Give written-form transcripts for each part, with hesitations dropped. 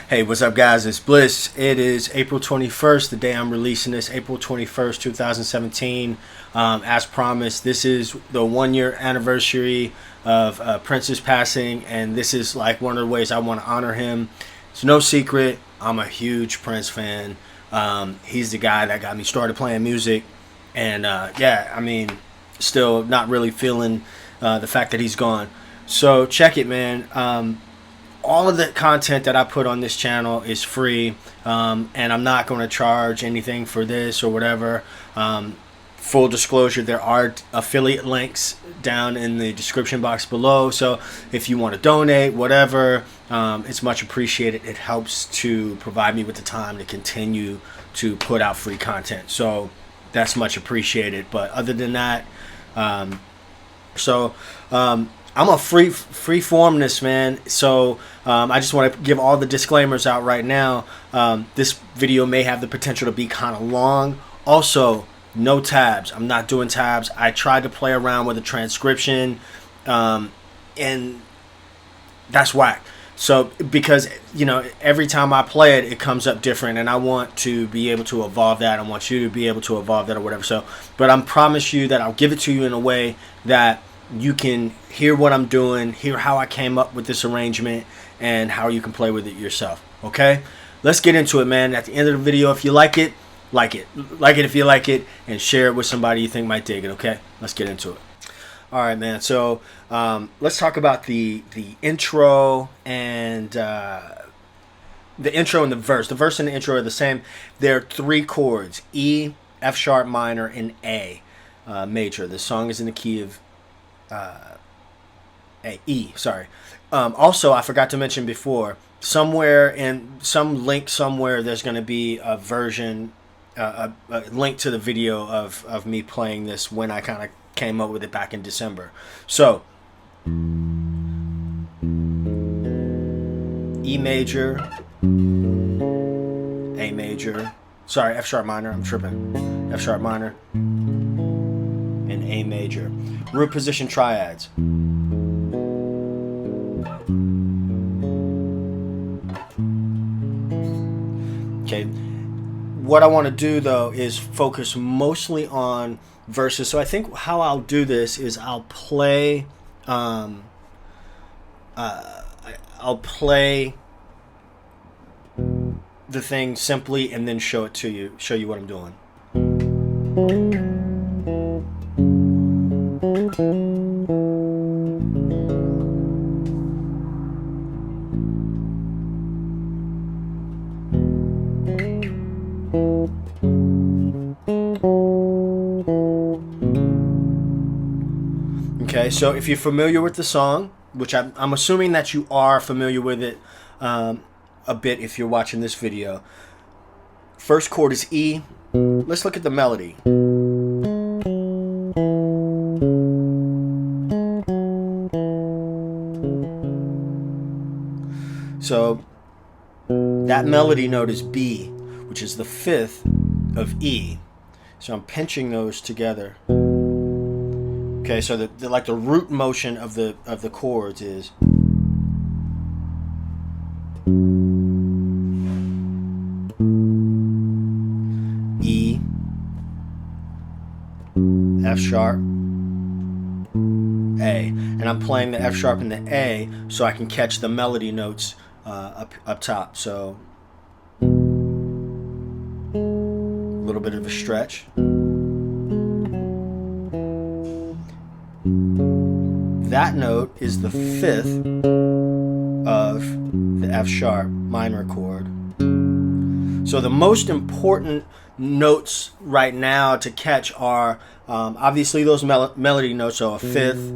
Hey, what's up, guys? It's Bliss. It is April 21st, the day I'm releasing this, April 21st, 2017. As promised, this is the 1 year anniversary of Prince's passing, and this is like one of the ways I want to honor him. It's no secret, I'm a huge Prince fan. He's the guy that got me started playing music, and yeah, I mean, still not really feeling the fact that he's gone. So check it, man. All of the content that I put on this channel is free, and I'm not going to charge anything for this or whatever. Full disclosure, there are affiliate links down in the description box below, so if you want to donate, whatever, it's much appreciated. It helps to provide me with the time to continue to put out free content, so that's much appreciated. But other than that, I'm a free form this, man. So I just want to give all the disclaimers out right now. This video may have the potential to be kind of long. Also, no tabs. I'm not doing tabs. I tried to play around with a transcription, and that's whack. So because, you know, every time I play it, it comes up different, and I want to be able to evolve that. I want you to be able to evolve that or whatever. So, but I promise you that I'll give it to you in a way that you can hear what I'm doing, hear how I came up with this arrangement, and how you can play with it yourself. Okay? Let's get into it, man. At the end of the video, if you like it, like it. Like it if you like it, and share it with somebody you think might dig it, okay? Let's get into it. All right, man. So let's talk about the intro and the verse. The verse and the intro are the same. They're three chords: E, F sharp minor, and A major. The song is in the key of E, sorry. Also, I forgot to mention before, somewhere in some link somewhere, there's going to be a version, a link to the video of me playing this when I kind of came up with it back in December. So, E major, A major, sorry, F sharp minor, I'm tripping, F sharp minor, and A major. Root position triads. Okay, what I want to do though is focus mostly on verses. So I think how I'll do this is I'll play the thing simply and then show you what I'm doing. Okay, so if you're familiar with the song, which I'm assuming that you are familiar with it a bit if you're watching this video. First chord is E. Let's look at the melody. So that melody note is B, which is the fifth of E. So I'm pinching those together. Okay, so the root motion of the chords is E, F sharp, A, and I'm playing the F sharp and the A so I can catch the melody notes up top. So a little bit of a stretch. That note is the fifth of the F sharp minor chord. So the most important notes right now to catch are obviously those melody notes. So a fifth,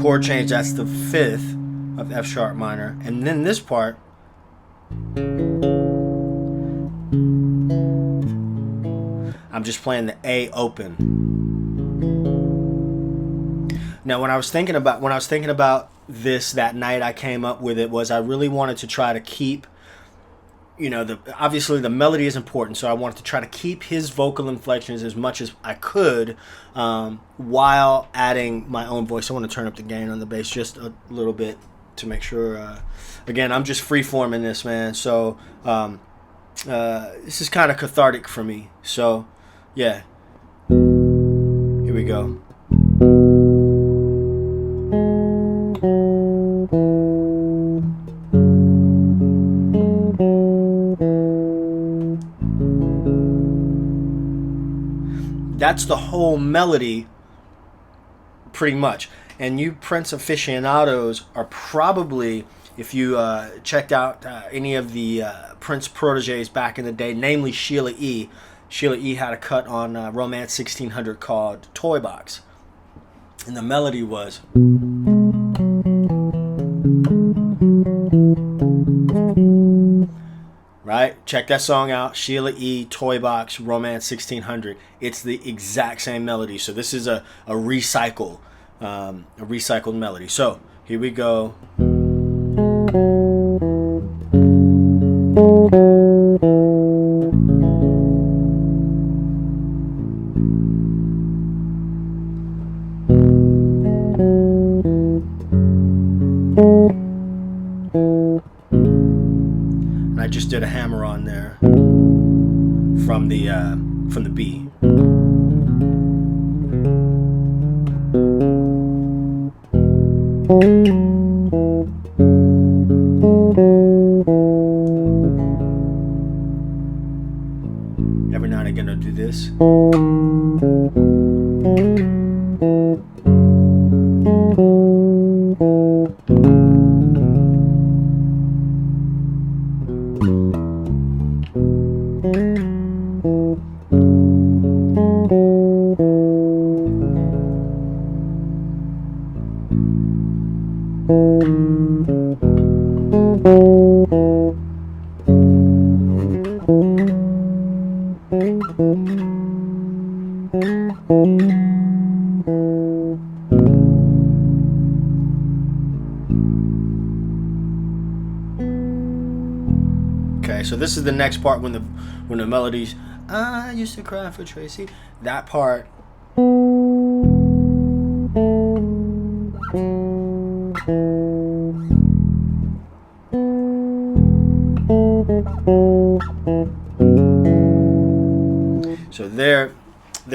chord change, that's the fifth of F sharp minor, and then this part I'm just playing the A open. Now when I was thinking about this that night I came up with it was I really wanted to try to keep, you know, obviously the melody is important, so I wanted to try to keep his vocal inflections as much as I could while adding my own voice. I want to turn up the gain on the bass just a little bit. to make sure. Again, I'm just free forming this, man. So this is kind of cathartic for me. So yeah, here we go. That's the whole melody, pretty much. And you Prince aficionados are probably, if you checked out any of the Prince proteges back in the day, namely Sheila E. Sheila E. had a cut on Romance 1600 called Toy Box. And the melody was... Right? Check that song out. Sheila E. Toy Box, Romance 1600. It's the exact same melody. So this is a recycled melody. So here we go. I just did a hammer on there from the B. Every now and again I'll do this. Okay, so this is the next part when the melodies. I used to cry for Tracy. That part.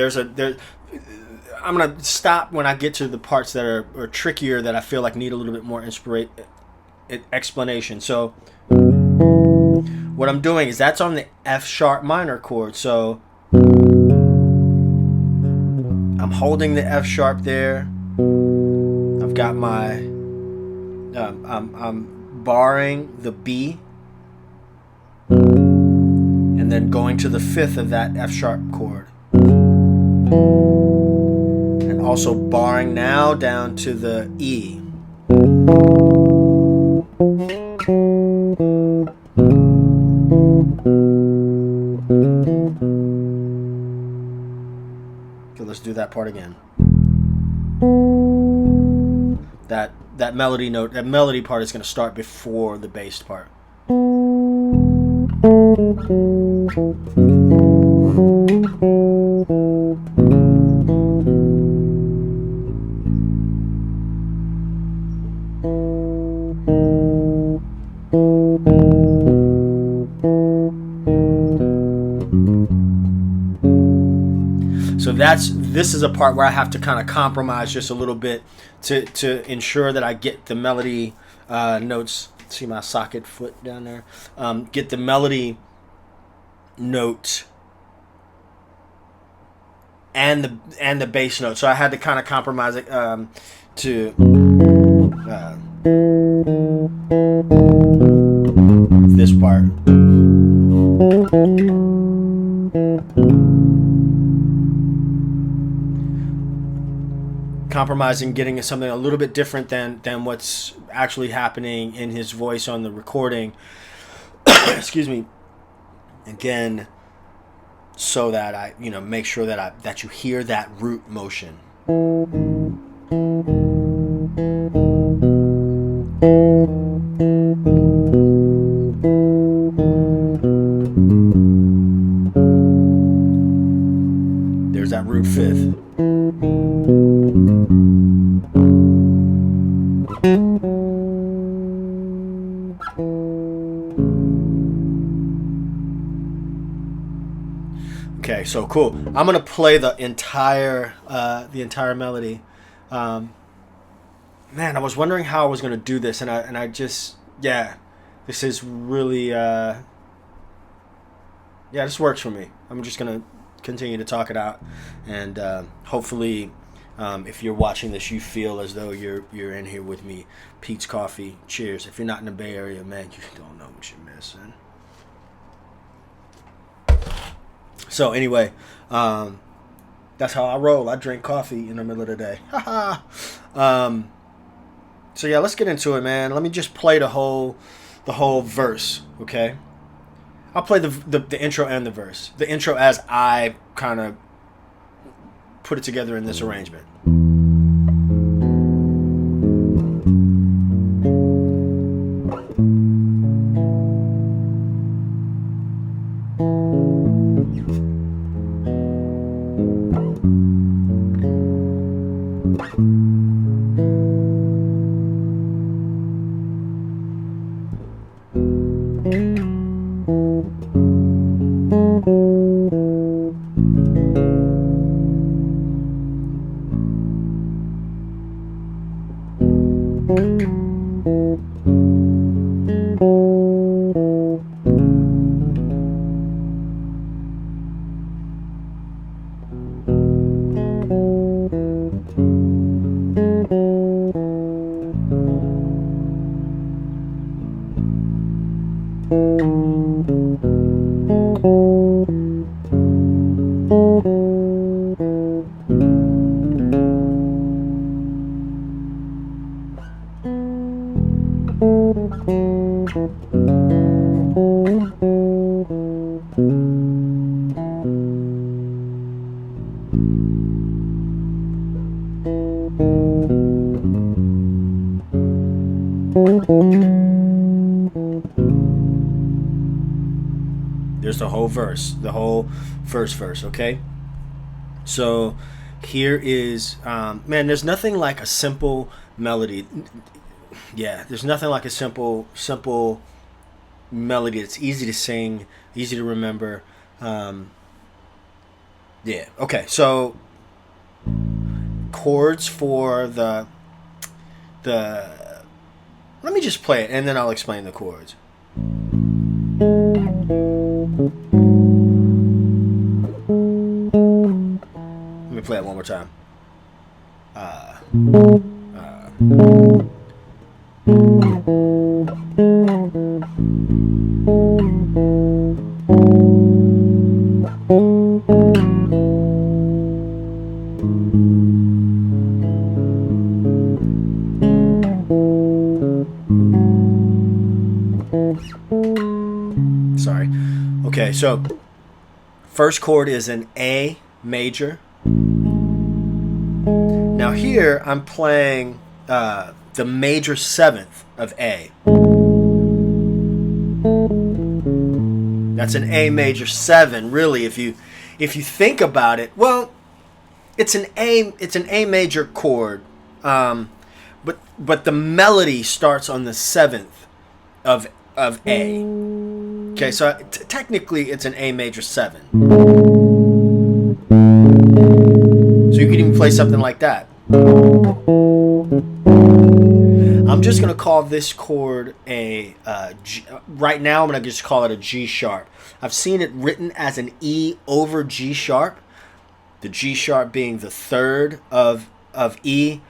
So I'm gonna stop when I get to the parts that are trickier, that I feel like need a little bit more explanation. So what I'm doing is that's on the F sharp minor chord. So I'm holding the F sharp there. I've got my I'm barring the B, and then going to the fifth of that F sharp chord, and also barring now down to the E. Okay, let's do that part again. That melody note, that melody part is going to start before the bass part. So this is a part where I have to kind of compromise just a little bit to ensure that I get the melody notes. See my socket foot down there? Get the melody note and the bass note. So I had to kind of compromise it to this part. Compromising, getting something a little bit different than what's actually happening in his voice on the recording. Excuse me. Again, so that I, make sure that you hear that root motion. There's that root fifth. Okay, so cool. I'm gonna play the entire melody. Man, I was wondering how I was gonna do this, and I just, yeah, this is really yeah, this works for me. I'm just gonna continue to talk it out, and hopefully, if you're watching this, you feel as though you're in here with me. Pete's Coffee. Cheers. If you're not in the Bay Area, man, you don't know what you're missing. So anyway, that's how I roll. I drink coffee in the middle of the day. So yeah, let's get into it, man. Let me just play the whole verse, okay? I'll play the intro and the verse. The intro as I kind of put it together in this arrangement. There's the whole verse, the whole first verse, okay? So here is, man, there's nothing like a simple melody. Yeah, there's nothing like a simple melody. It's easy to sing, easy to remember. Yeah, okay, so chords for the let me just play it and then I'll explain the chords. Let me play it one more time. Sorry. Okay, so first chord is an A major. Now here I'm playing the major seventh of A. That's an A major 7, really. If you think about it, well, it's an A major chord, but the melody starts on the 7th of A. Okay, so technically it's an A major 7. So you could even play something like that. I'm just going to call this chord a G. Right now I'm going to just call it a G sharp. I've seen it written as an E over G sharp, the G sharp being the third of E,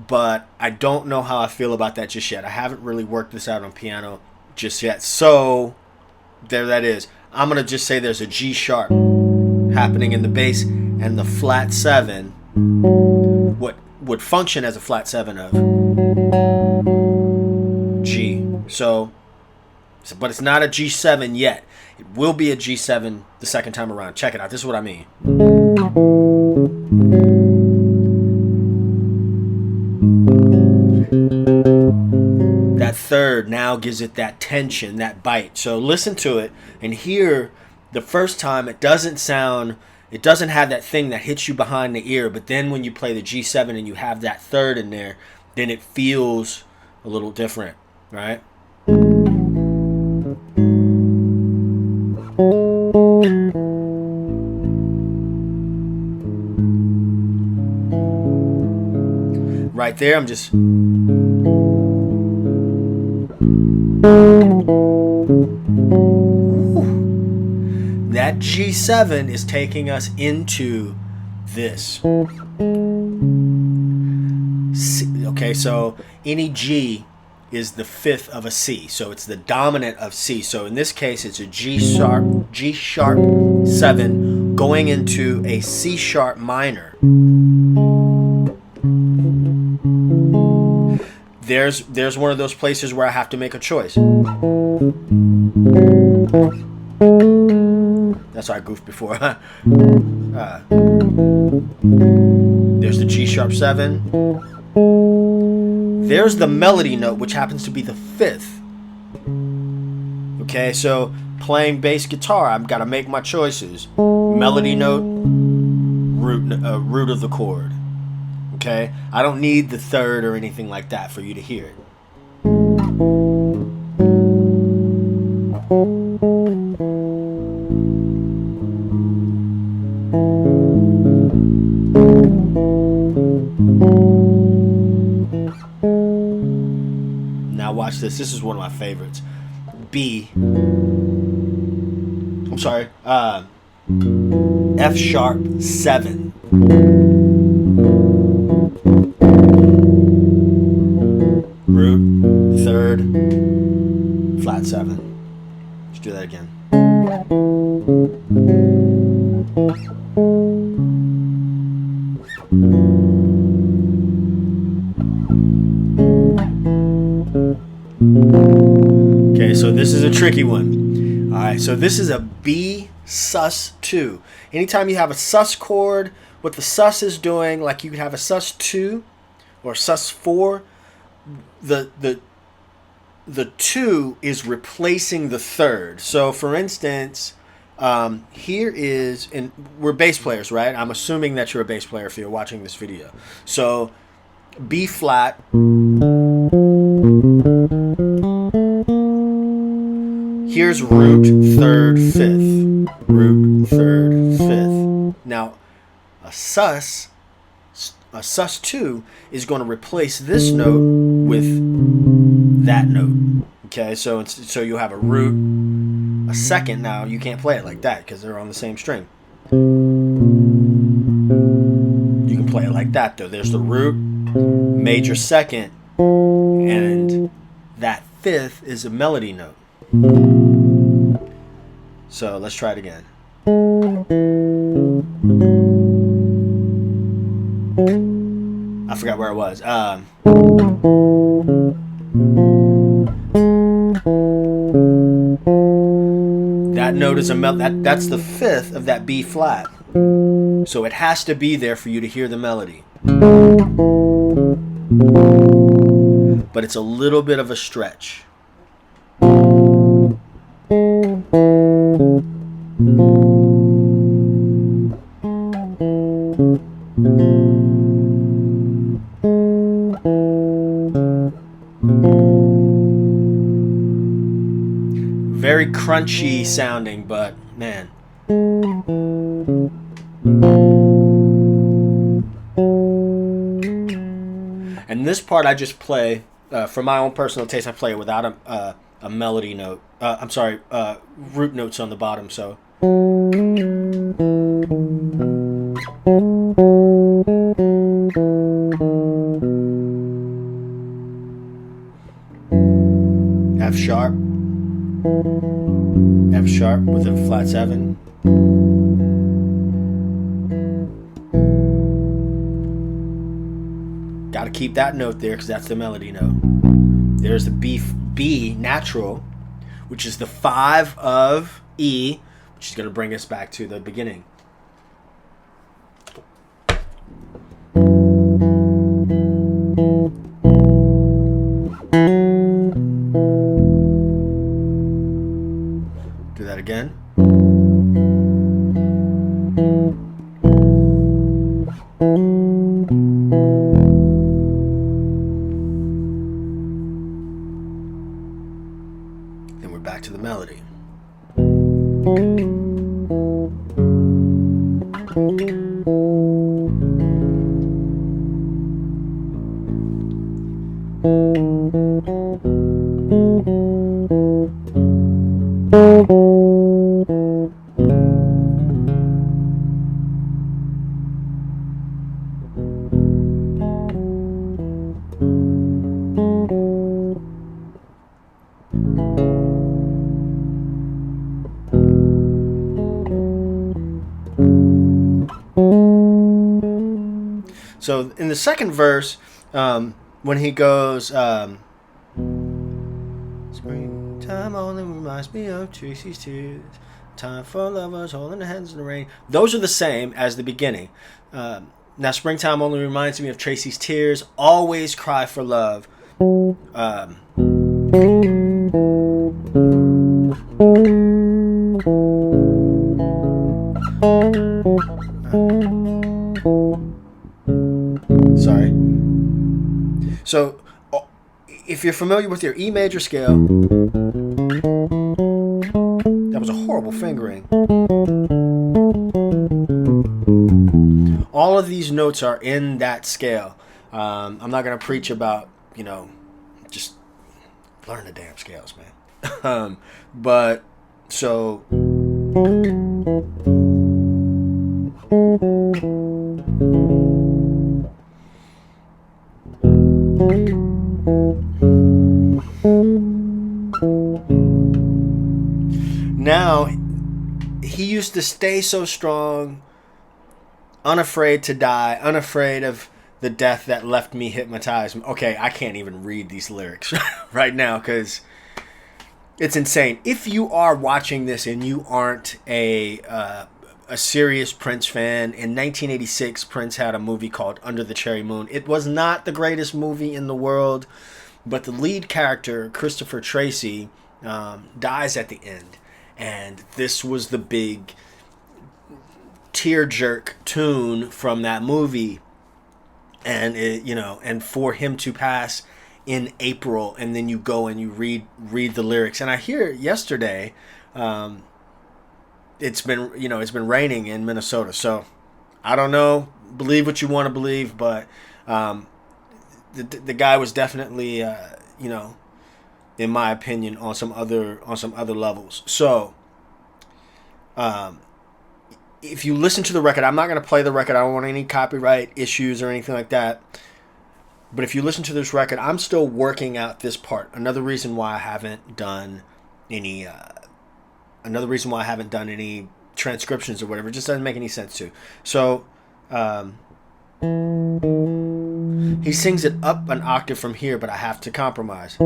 but I don't know how I feel about that just yet. I haven't really worked this out on piano just yet. So there that is. I'm going to just say there's a G sharp happening in the bass, and the flat 7 what would function as a flat 7 of G. So but it's not a G7 yet. It will be a G7 the second time around. Check it out. This is what I mean. That third now gives it that tension, that bite. So listen to it and hear the first time it doesn't have that thing that hits you behind the ear, but then when you play the G7 and you have that third in there, then it feels a little different, right? right there, I'm just... That G7 is taking us into this. C, okay, so any G is the fifth of a C, so it's the dominant of C. So in this case, it's a G sharp 7 going into a C sharp minor. There's one of those places where I have to make a choice. That's why I goofed before. There's the G sharp 7. There's the melody note, which happens to be the fifth. Okay, so playing bass guitar, I've got to make my choices. Melody note, root of the chord. Okay, I don't need the third or anything like that for you to hear it. Now watch this. This is one of my favorites. B. I'm sorry. F sharp 7. Root, third, flat 7. Let's do that again. Okay, so this is a tricky one. All right, so this is a B sus 2. Anytime you have a sus chord, what the sus is doing, like you could have a sus 2 or sus 4, the 2 is replacing the third. So for instance, here is, and we're bass players, right? I'm assuming that you're a bass player if you're watching this video. So B flat, here's root, third, fifth. Root, third, fifth. Now, a sus 2 is going to replace this note with that note. Okay, so you'll have a root, a second. Now, you can't play it like that because they're on the same string. You can play it like that, though. There's the root, major second, and that fifth is a melody note. So let's try it again. I forgot where it was. That note is that's the fifth of that B flat. So it has to be there for you to hear the melody. But it's a little bit of a stretch. Very crunchy sounding, but man. And this part I just play, for my own personal taste, I play it without a melody note. I'm sorry, root notes on the bottom, so. F sharp. F sharp with a flat 7. Got to keep that note there because that's the melody note. There's the B natural, which is the 5 of E, which is going to bring us back to the beginning. Do that again. Then we're back to the melody. So in the second verse, when he goes, springtime only reminds me of Tracy's tears. Time for lovers holding their hands in the rain. Those are the same as the beginning. Now, springtime only reminds me of Tracy's tears. Always cry for love. Sorry. So, if you're familiar with your E major scale, that was a horrible fingering. All of these notes are in that scale. I'm not going to preach about, just learn the damn scales, man. But, so... Now, he used to stay so strong, unafraid to die, unafraid of the death that left me hypnotized. Okay, I can't even read these lyrics right now because it's insane. If you are watching this and you aren't a serious Prince fan, in 1986, Prince had a movie called Under the Cherry Moon. It was not the greatest movie in the world, but the lead character, Christopher Tracy, dies at the end. And this was the big tear-jerk tune from that movie. And, and for him to pass in April, and then you go and you read the lyrics. And I hear yesterday, it's been raining in Minnesota. So I don't know, believe what you want to believe, but the guy was definitely, in my opinion, on some other levels. So, if you listen to the record, I'm not going to play the record. I don't want any copyright issues or anything like that. But if you listen to this record, I'm still working out this part. Another reason why I haven't done any transcriptions or whatever. It just doesn't make any sense to. So, he sings it up an octave from here, but I have to compromise.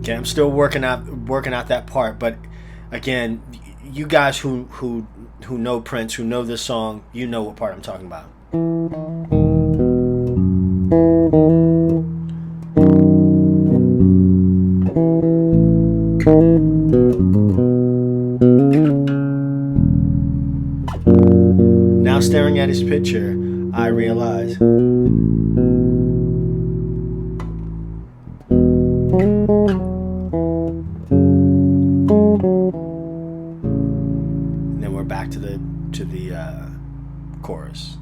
Okay, I'm still working out that part, but again, you guys who know Prince, who know this song, you know what part I'm talking about. Now staring at his picture, I realize and then we're back to the chorus.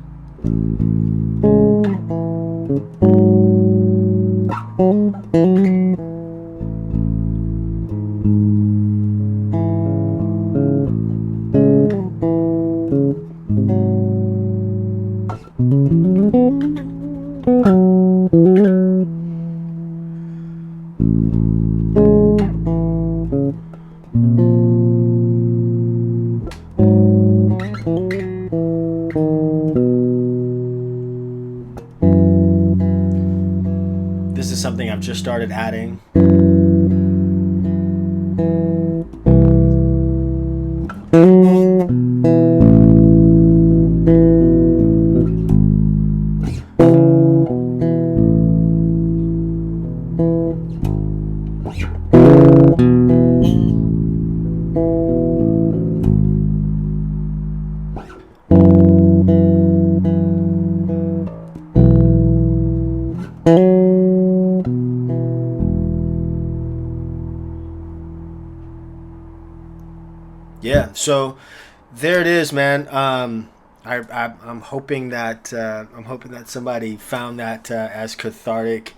This is something I've just started adding. Yeah, so there it is, man. I'm hoping that somebody found that as cathartic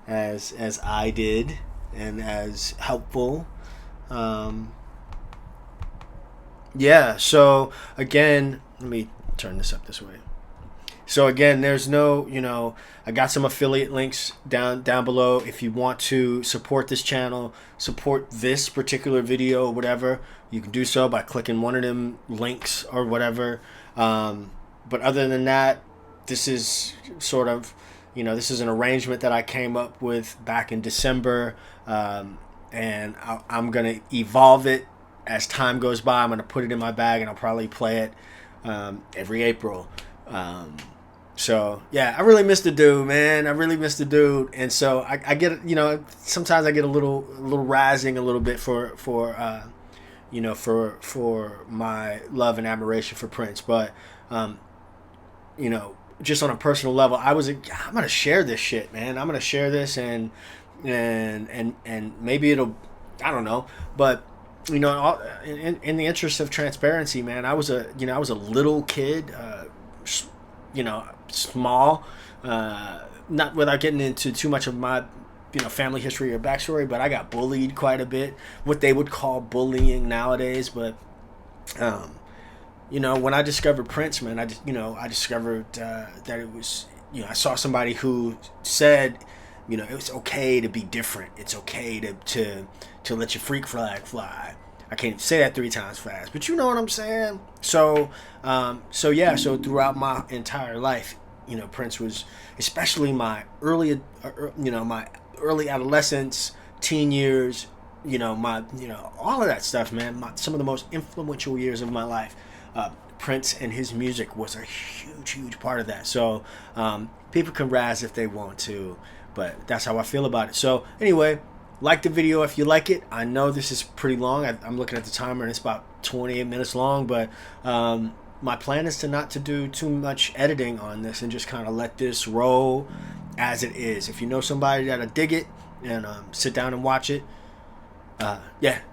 as I did. and as helpful. Yeah, so again, let me turn this up this way. So again, there's no, I got some affiliate links down below. If you want to support this channel, support this particular video or whatever, you can do so by clicking one of them links or whatever. But other than that, this is sort of, this is an arrangement that I came up with back in December, and I'm going to evolve it as time goes by. I'm going to put it in my bag, and I'll probably play it every April. So yeah, I really miss the dude, man. I really miss the dude, and so I get, sometimes I get a little rising a little bit for my love and admiration for Prince, but just on a personal level, I'm gonna share this shit, man. I'm gonna share this, and maybe it'll, I don't know, but in the interest of transparency, man, I was a little kid, small, not without getting into too much of my family history or backstory, but I got bullied quite a bit, what they would call bullying nowadays. But when I discovered Prince, man, I discovered that it was, I saw somebody who said, it was okay to be different. It's okay to let your freak flag fly. I can't say that 3 times fast, but you know what I'm saying. So throughout my entire life, Prince was, especially my early adolescence, teen years, all of that stuff, man. Some of the most influential years of my life. Prince and his music was a huge part of that. So people can razz if they want to, but that's how I feel about it. So anyway, like the video if you like it. I know this is pretty long. I'm looking at the timer and it's about 28 minutes long, but my plan is not to do too much editing on this and just kind of let this roll as it is. If you know somebody that'll dig it and sit down and watch it,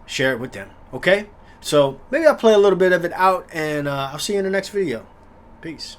share it with them. Okay? So maybe I'll play a little bit of it out, and I'll see you in the next video. Peace.